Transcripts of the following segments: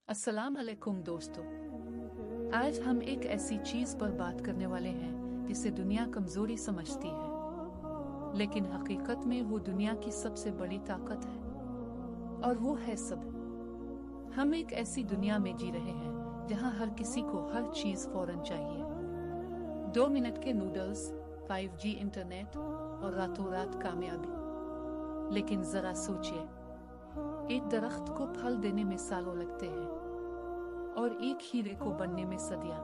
अस्सलाम अलैकुम दोस्तों। आज हम एक ऐसी चीज पर बात करने वाले हैं जिसे दुनिया कमजोरी समझती है, लेकिन हकीकत में वो दुनिया की सबसे बड़ी ताकत है, और वो है सब्र। हम एक ऐसी दुनिया में जी रहे हैं जहां हर किसी को हर चीज फौरन चाहिए। 2 मिनट के नूडल्स, 5G इंटरनेट और रातों रात कामयाबी। लेकिन जरा सोचिए, एक दरख्त को फल देने में सालों लगते हैं और एक हीरे को बनने में सदियां।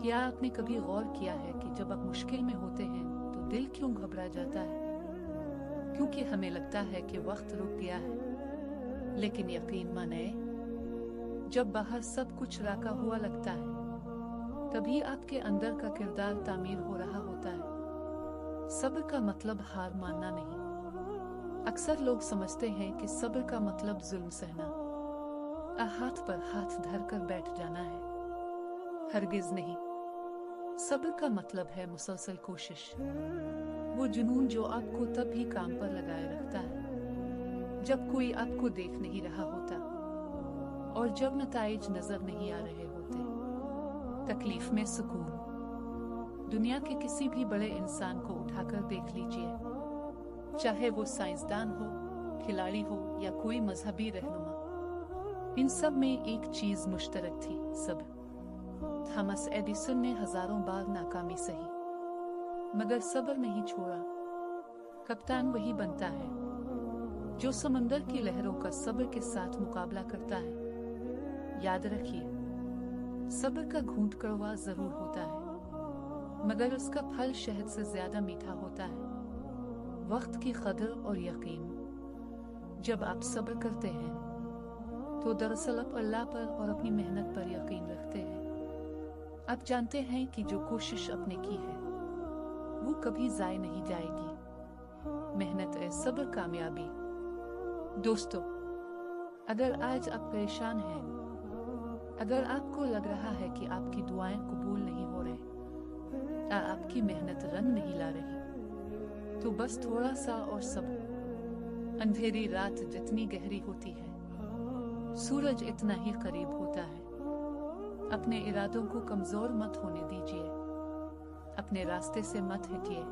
क्या आपने कभी गौर किया है कि जब आप मुश्किल में होते हैं तो दिल क्यों घबरा जाता है? क्योंकि हमें लगता है कि वक्त रुक गया है। लेकिन यकीन माने, जब बाहर सब कुछ राका हुआ लगता है, तभी आपके अंदर का किरदार तामीर हो रहा होता है। सब्र का मतलब हार मानना नहीं। अक्सर लोग समझते हैं कि सब्र का मतलब जुल्म सहना, हाथ पर हाथ धर कर बैठ जाना है। हरगिज नहीं। सब्र का मतलब है मुसलसल कोशिश, वो जुनून जो आपको तब भी काम पर लगाए रखता है जब कोई आपको देख नहीं रहा होता और जब नताइज नजर नहीं आ रहे होते। तकलीफ में सुकून। दुनिया के किसी भी बड़े इंसान को उठाकर देख लीजिए, चाहे वो साइंसदान हो, खिलाड़ी हो या कोई मजहबी रहनुमा, इन सब में एक चीज मुश्तरक थी, सब्र। थॉमस एडिसन ने हजारों बार नाकामी सही, मगर सब्र नहीं छोड़ा। कप्तान वही बनता है जो समंदर की लहरों का सब्र के साथ मुकाबला करता है। याद रखिए, सब्र का घूंट कड़वा जरूर होता है, मगर उसका फल शहद से ज्यादा मीठा होता है। वक्त की कदर और यकीन। जब आप सब्र करते हैं तो दरअसल आप अल्लाह पर और अपनी मेहनत पर यकीन रखते हैं। आप जानते हैं कि जो कोशिश आपने की है वो कभी जाए नहीं जाएगी। मेहनत है सब्र कामयाबी। दोस्तों, अगर आज आप परेशान हैं, अगर आपको लग रहा है कि आपकी दुआएं कबूल नहीं हो रही, आपकी मेहनत रंग नहीं ला रही, तो बस थोड़ा सा और सब्र। अंधेरी रात जितनी गहरी होती है, सूरज इतना ही करीब होता है। अपने इरादों को कमजोर मत होने दीजिए, अपने रास्ते से मत हटिए,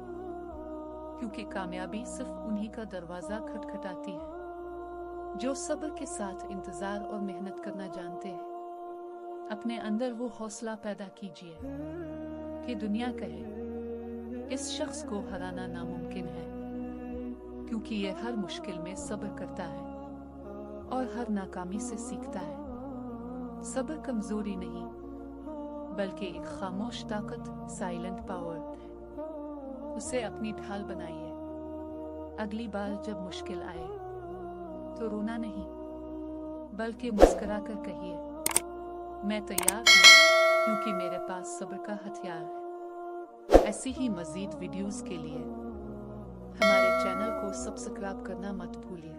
क्योंकि कामयाबी सिर्फ उन्हीं का दरवाजा खटखटाती है जो सब्र के साथ इंतजार और मेहनत करना जानते हैं। अपने अंदर वो हौसला पैदा कीजिए कि दुनिया कहे, इस शख्स को हराना नामुमकिन है, क्योंकि ये हर मुश्किल में सब्र करता है और हर नाकामी से सीखता है। सब्र कमजोरी नहीं, बल्कि एक खामोश ताकत, साइलेंट पावर है। उसे अपनी ढाल बनाइए। अगली बार जब मुश्किल आए तो रोना नहीं, बल्कि मुस्कुरा कर कहिए, मैं तैयार हूँ, क्योंकि मेरे पास सब्र का हथियार है। ऐसी ही मजीद वीडियोस के लिए हमारे चैनल को सब्सक्राइब करना मत भूलिए।